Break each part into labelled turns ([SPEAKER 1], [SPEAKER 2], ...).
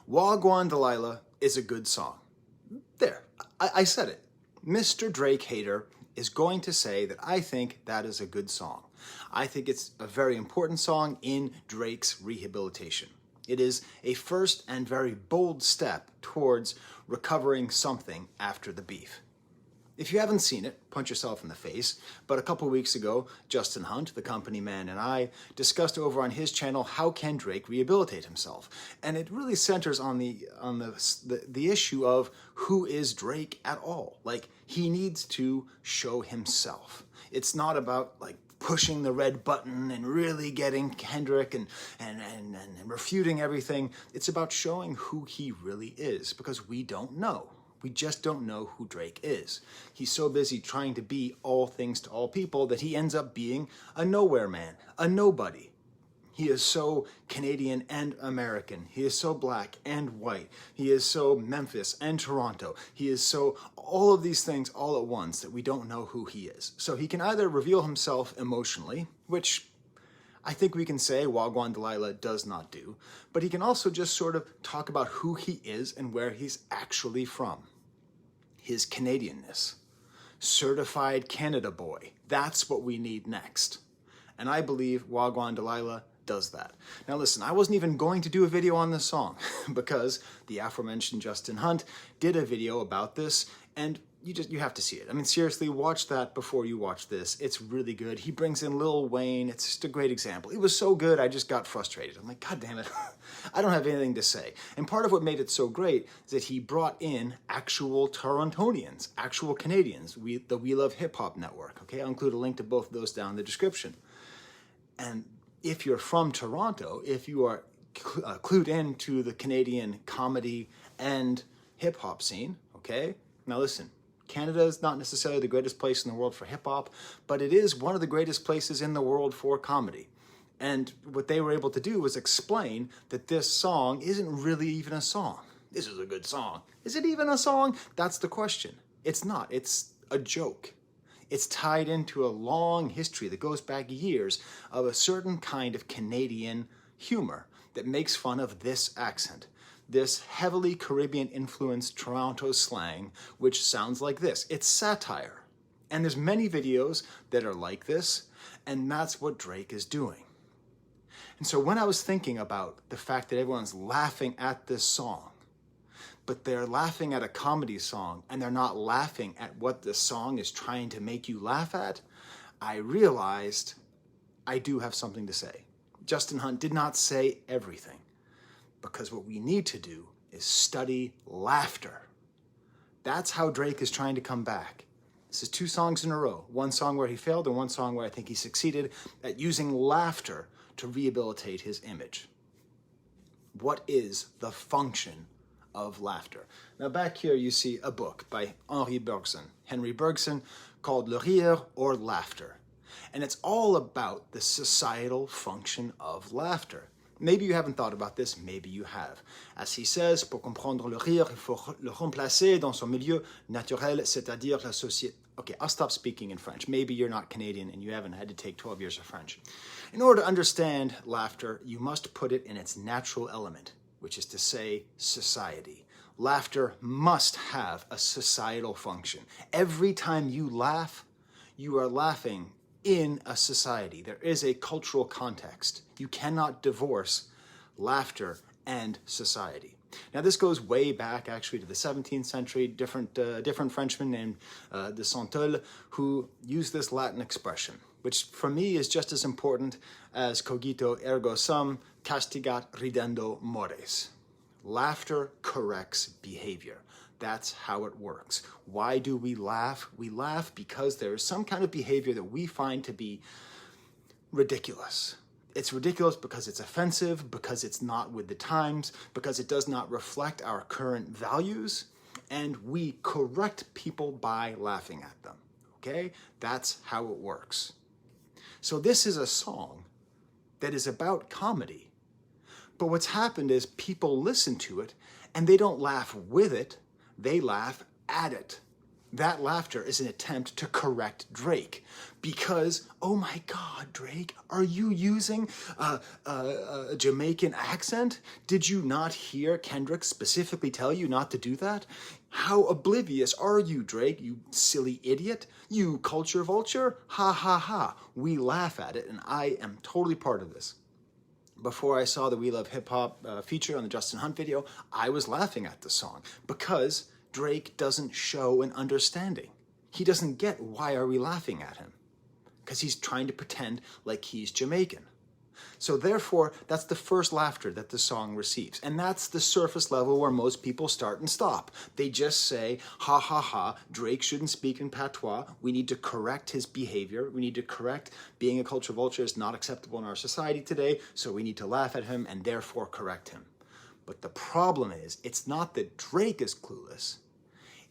[SPEAKER 1] Gwan Delilah is a good song. There, I said it. Mr. Drake hater is going to say that I think that is a good song. I think it's a very important song in Drake's rehabilitation. It is a first and very bold step towards recovering something after the beef. If you haven't seen it, punch yourself in the face, but a couple weeks ago, Justin Hunt, the company man, and I discussed over on his channel how can Drake rehabilitate himself. And it really centers on the issue of who is Drake at all. Like, he needs to show himself. It's not about like pushing the red button and really getting Kendrick and refuting everything. It's about showing who he really is, because we don't know. We just don't know who Drake is. He's so busy trying to be all things to all people that he ends up being a nowhere man, a nobody. He is so Canadian and American. He is so black and white. He is so Memphis and Toronto. He is so all of these things all at once that we don't know who he is. So he can either reveal himself emotionally, which I think we can say Gwan Delilah does not do, but he can also just sort of talk about who he is and where he's actually from. His Canadianness. Certified Canada boy. That's what we need next. And I believe Gwan Delilah does that. Now listen, I wasn't even going to do a video on this song because the aforementioned Justin Hunt did a video about this, and you have to see it. I mean, seriously, watch that before you watch this. It's really good. He brings in Lil Wayne. It's just a great example. It was so good, I just got frustrated. I'm like, God damn it. I don't have anything to say. And part of what made it so great is that he brought in actual Torontonians, actual Canadians, the We Love Hip Hop Network. Okay, I'll include a link to both of those down in the description. And if you're from Toronto, if you are clued into the Canadian comedy and hip hop scene, okay, now listen, Canada is not necessarily the greatest place in the world for hip-hop, but it is one of the greatest places in the world for comedy. And what they were able to do was explain that this song isn't really even a song. This is a good song. Is it even a song? That's the question. It's not. It's a joke. It's tied into a long history that goes back years of a certain kind of Canadian humor that makes fun of this accent. This heavily Caribbean-influenced Toronto slang, which sounds like this. It's satire. And there's many videos that are like this, and that's what Drake is doing. And so when I was thinking about the fact that everyone's laughing at this song, but they're laughing at a comedy song, and they're not laughing at what the song is trying to make you laugh at, I realized I do have something to say. Justin Hunt did not say everything. Because what we need to do is study laughter. That's how Drake is trying to come back. This is 2 songs in a row. One song where he failed and one song where I think he succeeded at using laughter to rehabilitate his image. What is the function of laughter? Now back here you see a book by Henri Bergson, called Le Rire or Laughter. And it's all about the societal function of laughter. Maybe you haven't thought about this, maybe you have. As he says, pour comprendre le rire, il faut le remplacer dans son milieu naturel, c'est-à-dire la société. Okay, I'll stop speaking in French. Maybe you're not Canadian and you haven't had to take 12 years of French. In order to understand laughter, you must put it in its natural element, which is to say, society. Laughter must have a societal function. Every time you laugh, you are laughing in a society. There is a cultural context. You cannot divorce laughter and society. Now this goes way back actually to the 17th century, different Frenchman named de Saint-Ul who used this Latin expression, which for me is just as important as cogito ergo sum, castigat ridendo mores. Laughter corrects behavior. That's how it works. Why do we laugh? We laugh because there is some kind of behavior that we find to be ridiculous. It's ridiculous because it's offensive, because it's not with the times, because it does not reflect our current values, and we correct people by laughing at them, okay? That's how it works. So this is a song that is about comedy, but what's happened is people listen to it and they don't laugh with it, they laugh at it. That laughter is an attempt to correct Drake because, oh my God, Drake, are you using a Jamaican accent? Did you not hear Kendrick specifically tell you not to do that? How oblivious are you, Drake, you silly idiot? You culture vulture? Ha ha ha. We laugh at it, and I am totally part of this. Before I saw the We Love Hip Hop feature on the Justin Hunt video, I was laughing at the song because Drake doesn't show an understanding. He doesn't get why are we laughing at him? Because he's trying to pretend like he's Jamaican. So therefore, that's the first laughter that the song receives. And that's the surface level where most people start and stop. They just say, ha ha ha, Drake shouldn't speak in patois. We need to correct his behavior. We need to correct being a culture vulture is not acceptable in our society today. So we need to laugh at him and therefore correct him. But the problem is, it's not that Drake is clueless.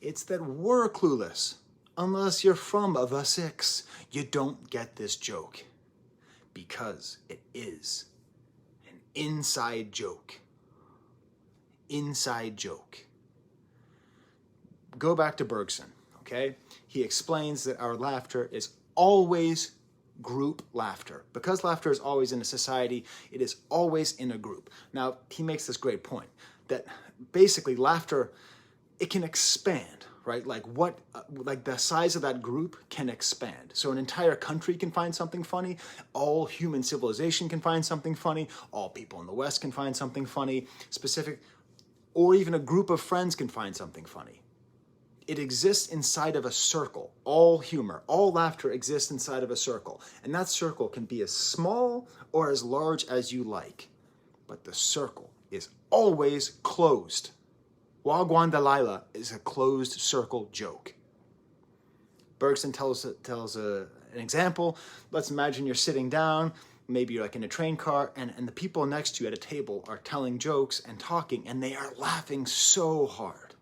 [SPEAKER 1] It's that we're clueless. Unless you're from the six, you don't get this joke. Because it is an inside joke. Inside joke. Go back to Bergson, okay? He explains that our laughter is always group laughter. Because laughter is always in a society, it is always in a group. Now, he makes this great point that basically laughter, it can expand, right? Like the size of that group can expand. So an entire country can find something funny. All human civilization can find something funny. All people in the West can find something funny, specific, or even a group of friends can find something funny. It exists inside of a circle. All humor, all laughter exists inside of a circle. And that circle can be as small or as large as you like. But the circle is always closed. Gwan Delilah is a closed circle joke. Bergson tells an example. Let's imagine you're sitting down, maybe you're like in a train car, and the people next to you at a table are telling jokes and talking, and they are laughing so hard.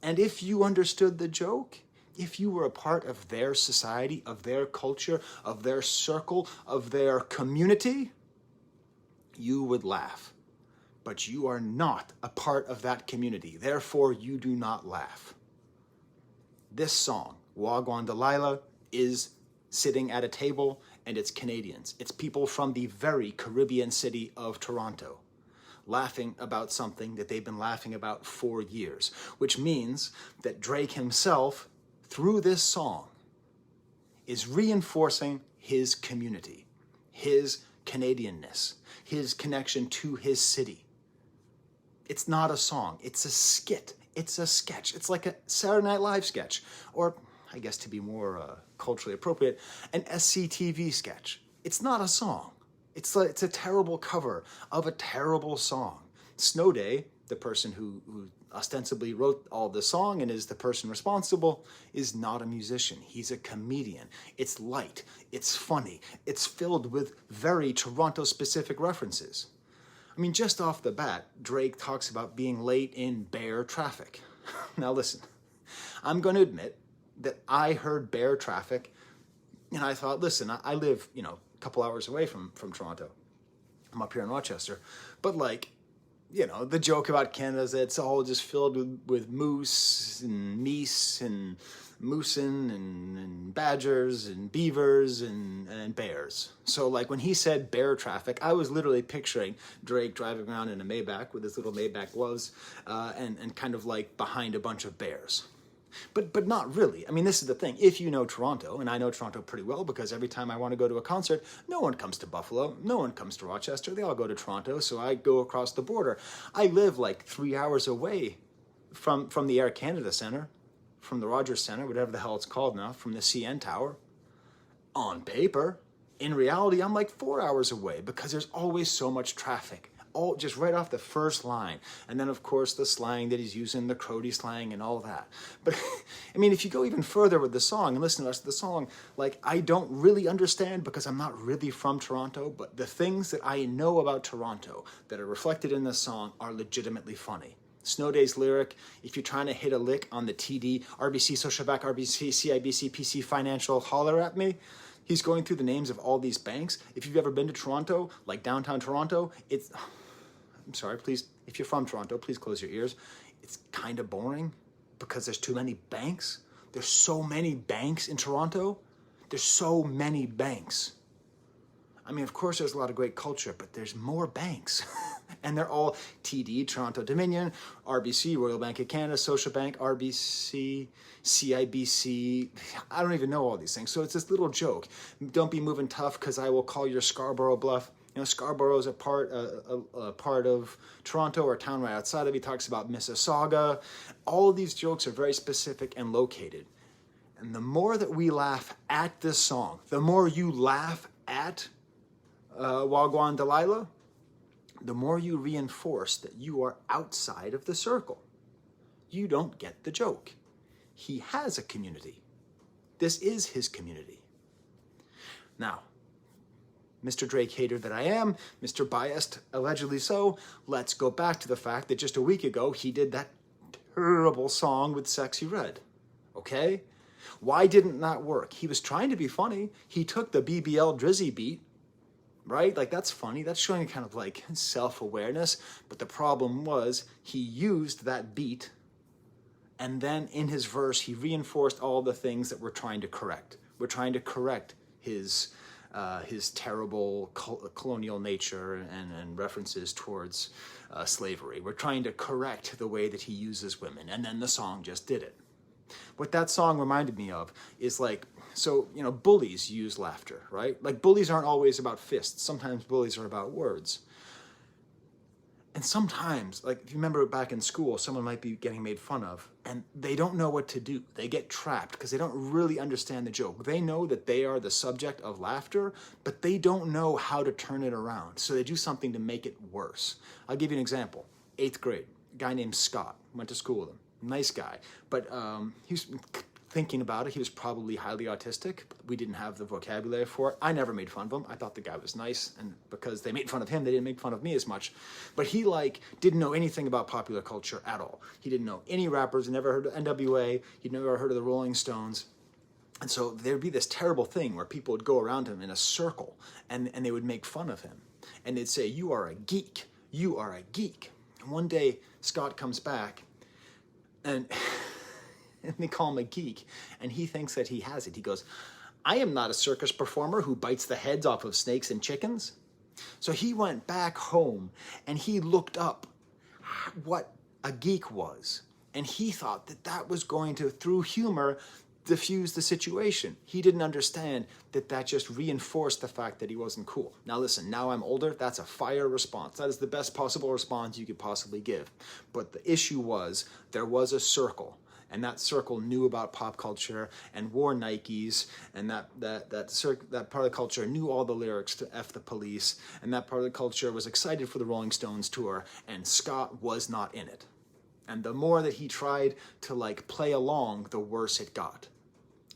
[SPEAKER 1] And if you understood the joke, if you were a part of their society, of their culture, of their circle, of their community, you would laugh. But you are not a part of that community. Therefore, you do not laugh. This song, Gwan Delilah, is sitting at a table, and it's Canadians. It's people from the very Caribbean city of Toronto laughing about something that they've been laughing about for years, which means that Drake himself, through this song, is reinforcing his community, his Canadianness, his connection to his city. It's not a song, it's a skit, it's a sketch. It's like a Saturday Night Live sketch, or I guess to be more culturally appropriate, an SCTV sketch. It's not a song. It's a terrible cover of a terrible song. Snow Day, the person who ostensibly wrote all the song and is the person responsible, is not a musician. He's a comedian. It's light, it's funny, it's filled with very Toronto-specific references. I mean, just off the bat, Drake talks about being late in bear traffic. Now listen, I'm going to admit that I heard bear traffic and I thought, listen, I live, a couple hours away from Toronto. I'm up here in Rochester. But the joke about Canada is that it's all just filled with moose and meese and moosin and badgers and beavers and bears. So when he said bear traffic, I was literally picturing Drake driving around in a Maybach with his little Maybach gloves and kind of behind a bunch of bears. But not really. I mean, this is the thing. If you know Toronto, and I know Toronto pretty well because every time I want to go to a concert, no one comes to Buffalo, no one comes to Rochester, they all go to Toronto, so I go across the border. I live 3 hours away from the Air Canada Centre, from the Rogers Centre, whatever the hell it's called now, from the CN Tower. On paper. In reality, I'm 4 hours away because there's always so much traffic. All just right off the first line. And then, of course, the slang that he's using, the Crody slang and all that. But, I mean, if you go even further with the song and listen to the rest of the song, I don't really understand because I'm not really from Toronto, but the things that I know about Toronto that are reflected in this song are legitimately funny. Snow Day's lyric, if you're trying to hit a lick on the TD, RBC, Social Back, RBC, CIBC, PC, Financial, holler at me. He's going through the names of all these banks. If you've ever been to Toronto, downtown Toronto, I'm sorry, please, if you're from Toronto, please close your ears. It's kind of boring. because there's too many banks. There's so many banks in Toronto. There's so many banks. I mean, of course, there's a lot of great culture, but there's more banks. And they're all TD, Toronto Dominion, RBC, Royal Bank of Canada, Social Bank, RBC, CIBC. I don't even know all these things. So it's this little joke. Don't be moving tough because I will call your Scarborough bluff. You know, Scarborough is a part of Toronto, or a town right outside of it. He talks about Mississauga. All of these jokes are very specific and located. And the more that we laugh at this song, the more you laugh at Gwan Delilah, the more you reinforce that you are outside of the circle. You don't get the joke. He has a community. This is his community. Now, Mr. Drake hater that I am, Mr. Biased, allegedly so, let's go back to the fact that just a week ago he did that terrible song with Sexy Red. Okay? Why didn't that work? He was trying to be funny. He took the BBL Drizzy beat, right? Like, that's funny. That's showing kind of like self-awareness. But the problem was he used that beat, and then in his verse, he reinforced all the things that we're trying to correct. We're trying to correct his terrible colonial nature and references towards slavery. We're trying to correct the way that he uses women. And then the song just did it. What that song reminded me of is like, so, you know, bullies use laughter, right? Like, bullies aren't always about fists. Sometimes bullies are about words. And sometimes, like, if you remember back in school, someone might be getting made fun of, and they don't know what to do. They get trapped because they don't really understand the joke. They know that they are the subject of laughter, but they don't know how to turn it around. So they do something to make it worse. I'll give you an example. 8th grade, a guy named Scott, went to school with him. Nice guy, but he was thinking about it. He was probably highly autistic. We didn't have the vocabulary for it. I never made fun of him. I thought the guy was nice, and because they made fun of him, they didn't make fun of me as much. But he didn't know anything about popular culture at all. He didn't know any rappers. He never heard of NWA. He'd never heard of the Rolling Stones. And so there'd be this terrible thing where people would go around him in a circle, and they would make fun of him. And they'd say, "You are a geek. You are a geek." And one day, Scott comes back, and they call him a geek, and he thinks that he has it. He goes, "I am not a circus performer who bites the heads off of snakes and chickens." So he went back home, and he looked up what a geek was, and he thought that that was going to, through humor, diffuse the situation. He didn't understand that that just reinforced the fact that he wasn't cool. Now listen, now I'm older, that's a fire response. That is the best possible response you could possibly give. But the issue was, there was a circle, and that circle knew about pop culture and wore Nikes, and that part of the culture knew all the lyrics to F the Police, and that part of the culture was excited for the Rolling Stones tour, and Scott was not in it. And the more that he tried to like play along, the worse it got.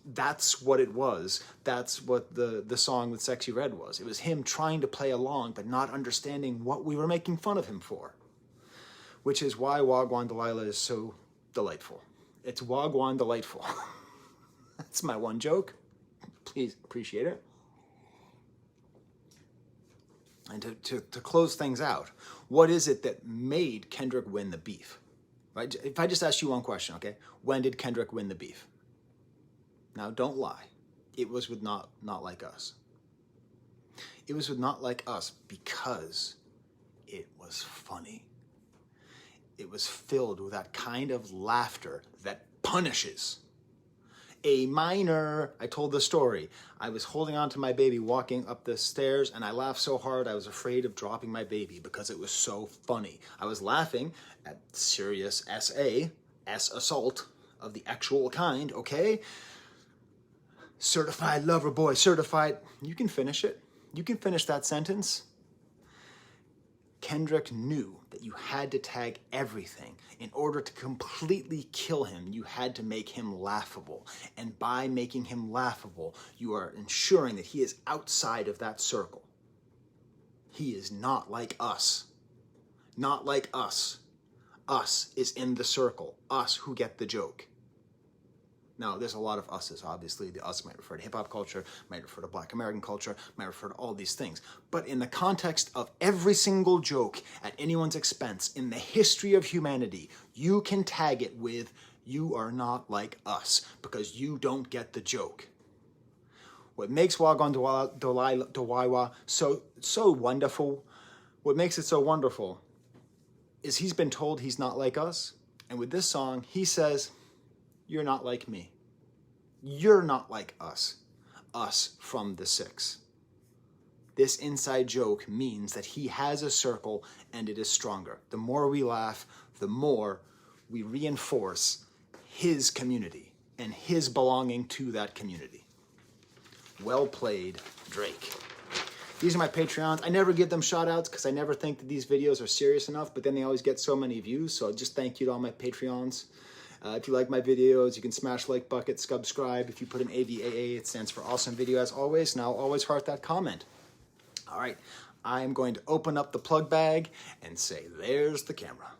[SPEAKER 1] That's what it was. That's what the song with Sexy Red was. It was him trying to play along, but not understanding what we were making fun of him for. Which is why Gwan Delilah is so delightful. It's Gwan delightful. That's my one joke. Please appreciate it. And to close things out, what is it that made Kendrick win the beef? Right? If I just ask you one question, okay? When did Kendrick win the beef? Now, don't lie. It was with Not Like Us. It was with Not Like Us because it was funny. It was filled with that kind of laughter that punishes. A minor, I told the story. I was holding on to my baby walking up the stairs, and I laughed so hard I was afraid of dropping my baby because it was so funny. I was laughing at serious assault of the actual kind, okay? Certified lover boy, certified. You can finish it. You can finish that sentence. Kendrick knew that you had to tag everything. In order to completely kill him, you had to make him laughable. And by making him laughable, you are ensuring that he is outside of that circle. He is not like us. Not like us. Us is in the circle. Us who get the joke. Now, there's a lot of us's, obviously. The us might refer to hip-hop culture, might refer to Black American culture, might refer to all these things. But in the context of every single joke at anyone's expense in the history of humanity, you can tag it with You are not like us because you don't get the joke. What makes Gwan Delilah so wonderful, what makes it so wonderful is he's been told he's not like us. And with this song, he says, you're not like me. You're not like us. Us from the Six. This inside joke means that he has a circle and it is stronger. The more we laugh, the more we reinforce his community and his belonging to that community. Well played, Drake. These are my Patreons. I never give them shout outs because I never think that these videos are serious enough, but then they always get so many views. So just thank you to all my Patreons. If you like my videos, you can smash like bucket, subscribe. If you put an AVAA, it stands for awesome video as always, and I'll always heart that comment. All right, I'm going to open up the plug bag and say, there's the camera.